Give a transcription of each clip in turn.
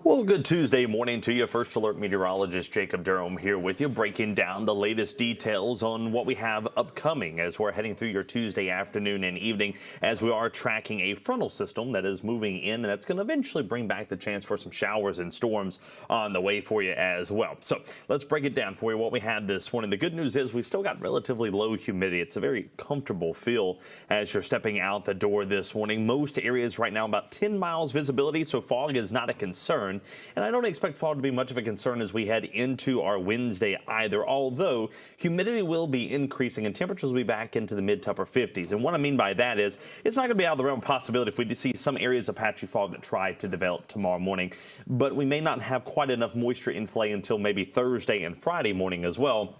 Well, good Tuesday morning to you. First Alert meteorologist Jacob Durham here with you, breaking down the latest details on what we have upcoming as we're heading through your Tuesday afternoon and evening, as we are tracking a frontal system that is moving in, and that's going to eventually bring back the chance for some showers and storms on the way for you as well. So let's break it down for you what we had this morning. The good news is we've still got relatively low humidity. It's a very comfortable feel as you're stepping out the door this morning. Most areas right now about 10 miles visibility, so fog is not a concern. And I don't expect fog to be much of a concern as we head into our Wednesday either, although humidity will be increasing and temperatures will be back into the mid to upper 50s. And what I mean by that is it's not going to be out of the realm of possibility if we see some areas of patchy fog that try to develop tomorrow morning, but we may not have quite enough moisture in play until maybe Thursday and Friday morning as well.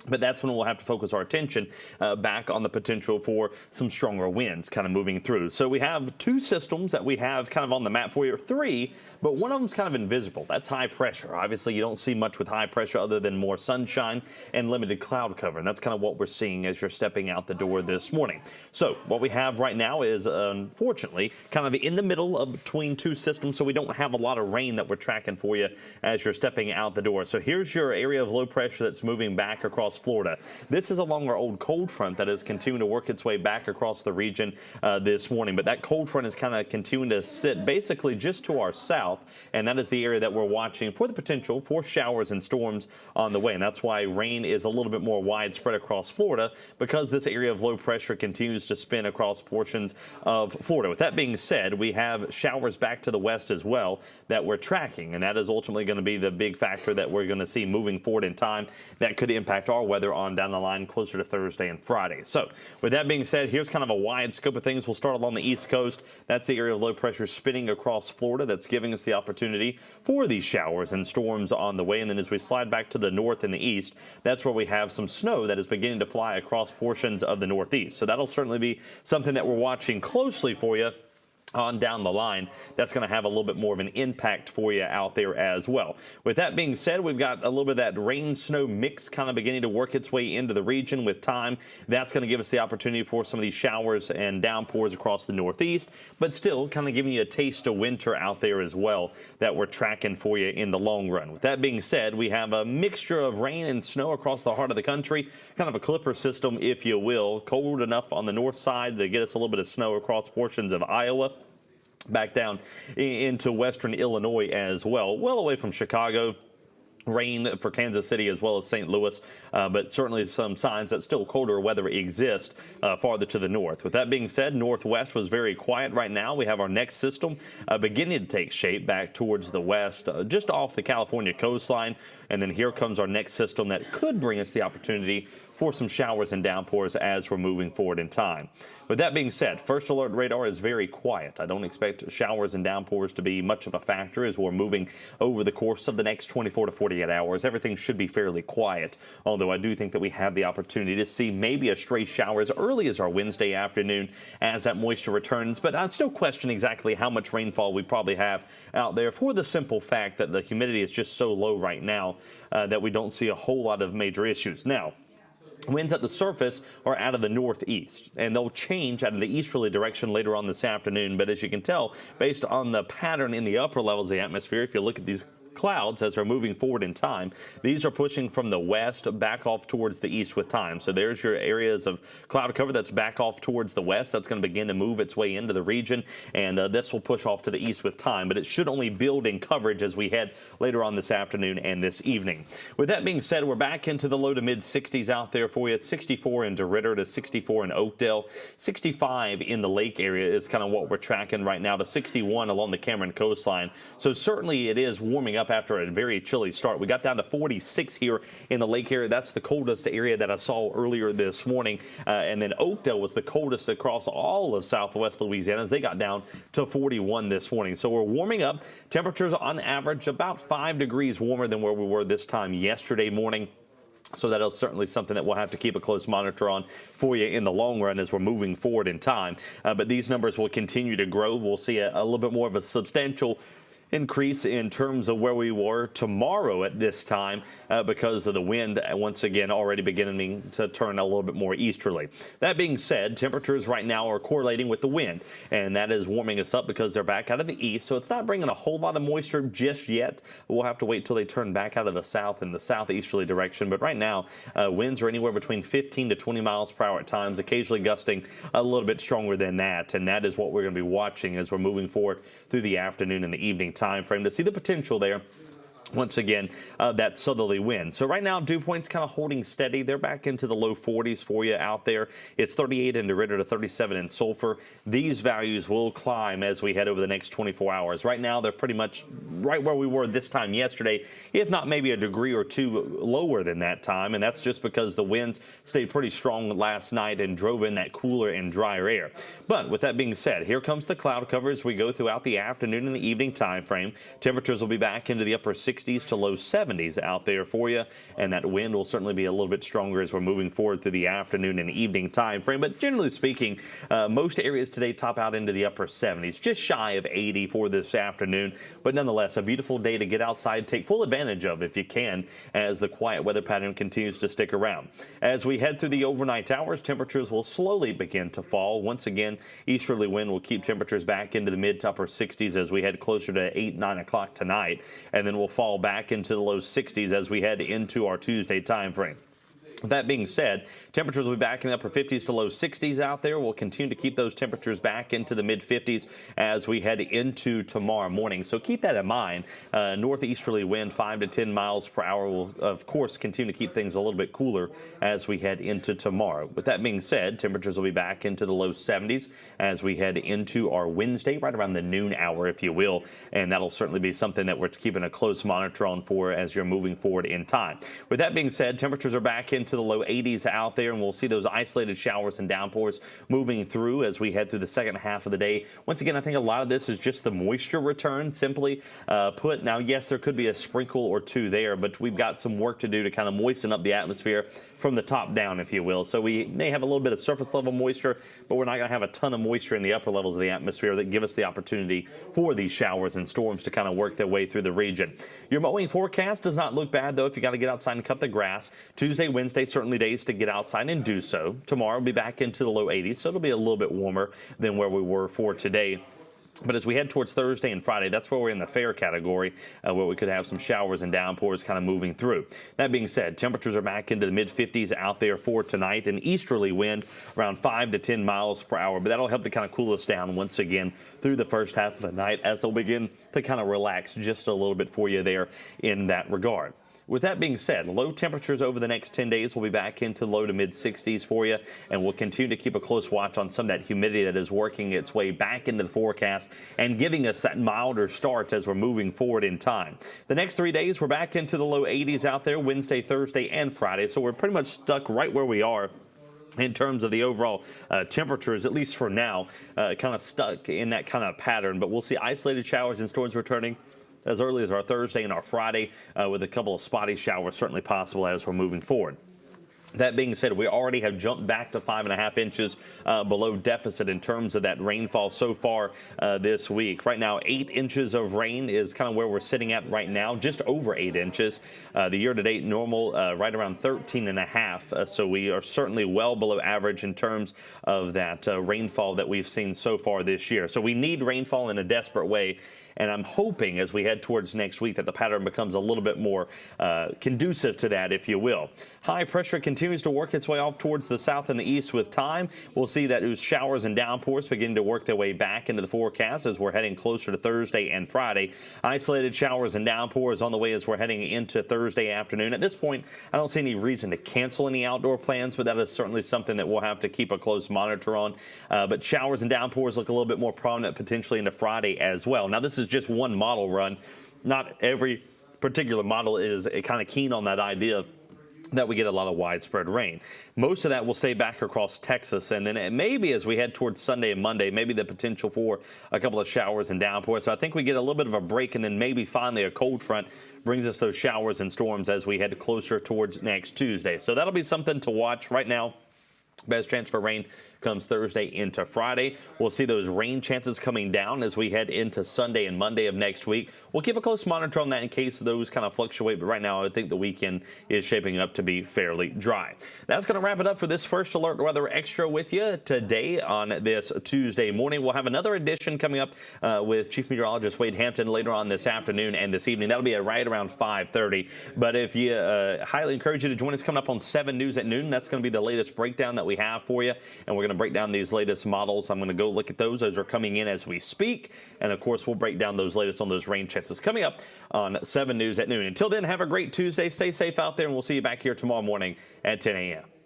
But that's when we'll have to focus our attention back on the potential for some stronger winds kind of moving through. So we have two systems that we have kind of on the map for you, three, but one of them is kind of invisible. That's high pressure. Obviously, you don't see much with high pressure other than more sunshine and limited cloud cover. And that's kind of what we're seeing as you're stepping out the door this morning. So what we have right now is, unfortunately, kind of in the middle of between two systems. So we don't have a lot of rain that we're tracking for you as you're stepping out the door. So here's your area of low pressure that's moving back across Florida. This is along our old cold front that is continuing to work its way back across the region this morning. But that cold front is kind of continuing to sit basically just to our south, and that is the area that we're watching for the potential for showers and storms on the way. And that's why rain is a little bit more widespread across Florida, because this area of low pressure continues to spin across portions of Florida. With that being said, we have showers back to the west as well that we're tracking, and that is ultimately going to be the big factor that we're going to see moving forward in time that could impact our weather on down the line closer to Thursday and Friday. So with that being said, here's kind of a wide scope of things. We'll start along the east coast. That's the area of low pressure spinning across Florida that's giving us the opportunity for these showers and storms on the way. And then as we slide back to the north and the east, that's where we have some snow that is beginning to fly across portions of the northeast. So that'll certainly be something that we're watching closely for you on down the line. That's going to have a little bit more of an impact for you out there as well. With that being said, we've got a little bit of that rain-snow mix kind of beginning to work its way into the region with time. That's going to give us the opportunity for some of these showers and downpours across the northeast, but still kind of giving you a taste of winter out there as well that we're tracking for you in the long run. With that being said, we have a mixture of rain and snow across the heart of the country, kind of a clipper system, if you will. Cold enough on the north side to get us a little bit of snow across portions of Iowa, back down into western Illinois as well, well away from Chicago. Rain for Kansas City as well as St. Louis, but certainly some signs that still colder weather exists farther to the north. With that being said, northwest was very quiet right now. We have our next system beginning to take shape back towards the west, just off the California coastline. And then here comes our next system that could bring us the opportunity for some showers and downpours as we're moving forward in time. With that being said, first alert radar is very quiet. I don't expect showers and downpours to be much of a factor as we're moving over the course of the next 24 to 48 hours. Everything should be fairly quiet, although I do think that we have the opportunity to see maybe a stray shower as early as our Wednesday afternoon as that moisture returns. But I still question exactly how much rainfall we probably have out there, for the simple fact that the humidity is just so low right now that we don't see a whole lot of major issues. Now, winds at the surface are out of the northeast, and they'll change out of the easterly direction later on this afternoon. But as you can tell, based on the pattern in the upper levels of the atmosphere, if you look at these clouds as they're moving forward in time, these are pushing from the west back off towards the east with time. So there's your areas of cloud cover that's back off towards the west. That's going to begin to move its way into the region, and this will push off to the east with time. But it should only build in coverage as we head later on this afternoon and this evening. With that being said, we're back into the low to mid 60s out there for you. It's 64 in DeRidder to 64 in Oakdale. 65 in the lake area is kind of what we're tracking right now, to 61 along the Cameron coastline. So certainly it is warming up after a very chilly start. We got down to 46 here in the lake area. That's the coldest area that I saw earlier this morning. And then Oakdale was the coldest across all of southwest Louisiana as they got down to 41 this morning. So we're warming up. Temperatures on average about 5 degrees warmer than where we were this time yesterday morning. So that is certainly something that we'll have to keep a close monitor on for you in the long run as we're moving forward in time. But these numbers will continue to grow. We'll see a little bit more of a substantial increase in terms of where we were tomorrow at this time because of the wind once again already beginning to turn a little bit more easterly. That being said, temperatures right now are correlating with the wind, and that is warming us up because they're back out of the east, so it's not bringing a whole lot of moisture just yet. We'll have to wait till they turn back out of the south and the southeasterly direction, but right now winds are anywhere between 15 to 20 miles per hour at times, occasionally gusting a little bit stronger than that, and that is what we're going to be watching as we're moving forward through the afternoon and the evening time frame to see the potential there. Once again, that southerly wind. So right now, dew points kind of holding steady. They're back into the low 40s for you out there. It's 38 in DeRidder to 37 in Sulphur. These values will climb as we head over the next 24 hours. Right now, they're pretty much right where we were this time yesterday, if not maybe a degree or two lower than that time. And that's just because the winds stayed pretty strong last night and drove in that cooler and drier air. But with that being said, here comes the cloud cover as we go throughout the afternoon and the evening time frame. Temperatures will be back into the upper 60s to low 70s out there for you, and that wind will certainly be a little bit stronger as we're moving forward through the afternoon and evening time frame. But generally speaking, most areas today top out into the upper 70s, just shy of 80 for this afternoon. But nonetheless, a beautiful day to get outside, take full advantage of if you can, as the quiet weather pattern continues to stick around. As we head through the overnight hours, temperatures will slowly begin to fall. Once again, easterly wind will keep temperatures back into the mid to upper 60s as we head closer to 8, 9 o'clock tonight, and then we'll fall back into the low 60s as we head into our Tuesday time frame. With that being said, temperatures will be back in the upper 50s to low 60s out there. We'll continue to keep those temperatures back into the mid 50s as we head into tomorrow morning. So keep that in mind. Northeasterly wind 5 to 10 miles per hour will, of course, continue to keep things a little bit cooler as we head into tomorrow. With that being said, temperatures will be back into the low 70s as we head into our Wednesday, right around the noon hour, if you will. And that'll certainly be something that we're keeping a close monitor on for as you're moving forward in time. With that being said, temperatures are back into the low 80s out there, and we'll see those isolated showers and downpours moving through as we head through the second half of the day. Once again, I think a lot of this is just the moisture return, simply put. Now, yes, there could be a sprinkle or two there, but we've got some work to do to kind of moisten up the atmosphere from the top down, if you will. So we may have a little bit of surface level moisture, but we're not going to have a ton of moisture in the upper levels of the atmosphere that give us the opportunity for these showers and storms to kind of work their way through the region. Your mowing forecast does not look bad, though, if you got to get outside and cut the grass. Tuesday, Wednesday, certainly days to get outside and do so. Tomorrow will be back into the low 80s, so it'll be a little bit warmer than where we were for today. But as we head towards Thursday and Friday, that's where we're in the fair category, where we could have some showers and downpours kind of moving through. That being said, temperatures are back into the mid-50s out there for tonight. An easterly wind around 5 to 10 miles per hour, but that'll help to kind of cool us down once again through the first half of the night as they'll begin to kind of relax just a little bit for you there in that regard. With that being said, low temperatures over the next 10 days will be back into low to mid 60s for you, and we'll continue to keep a close watch on some of that humidity that is working its way back into the forecast and giving us that milder start as we're moving forward in time. The next 3 days, we're back into the low 80s out there, Wednesday, Thursday, and Friday, so we're pretty much stuck right where we are in terms of the overall temperatures, at least for now, kind of stuck in that kind of pattern. But we'll see isolated showers and storms returning as early as our Thursday and our Friday, with a couple of spotty showers certainly possible as we're moving forward. That being said, we already have jumped back to 5.5 inches below deficit in terms of that rainfall so far this week. Right now, 8 inches of rain is kind of where we're sitting at right now, just over 8 inches. The year-to-date normal right around 13.5. So we are certainly well below average in terms of that rainfall that we've seen so far this year. So we need rainfall in a desperate way. And I'm hoping as we head towards next week that the pattern becomes a little bit more conducive to that, if you will. High pressure continues to work its way off towards the south and the east with time. We'll see that those showers and downpours begin to work their way back into the forecast as we're heading closer to Thursday and Friday. Isolated showers and downpours on the way as we're heading into Thursday afternoon. At this point, I don't see any reason to cancel any outdoor plans, but that is certainly something that we'll have to keep a close monitor on. But showers and downpours look a little bit more prominent potentially into Friday as well. Now, this is just one model run. Not every particular model is kind of keen on that idea that we get a lot of widespread rain. Most of that will stay back across Texas, and then maybe as we head towards Sunday and Monday, maybe the potential for a couple of showers and downpours. So I think we get a little bit of a break, and then maybe finally a cold front brings us those showers and storms as we head closer towards next Tuesday. So that'll be something to watch right now. Best chance for rain comes Thursday into Friday. We'll see those rain chances coming down as we head into Sunday and Monday of next week. We'll keep a close monitor on that in case those kind of fluctuate, but right now I think the weekend is shaping up to be fairly dry. That's going to wrap it up for this First Alert Weather Extra with you today on this Tuesday morning. We'll have another edition coming up with Chief Meteorologist Wade Hampton later on this afternoon and this evening. That'll be at right around 5:30. But if you highly encourage you to join us coming up on 7 News at noon. That's going to be the latest breakdown that we have for you, and we're going to break down these latest models. I'm going to go look at those. Those are coming in as we speak, and of course we'll break down those latest on those rain chances coming up on 7 News at noon. Until then, have a great Tuesday. Stay safe out there, and we'll see you back here tomorrow morning at 10 a.m.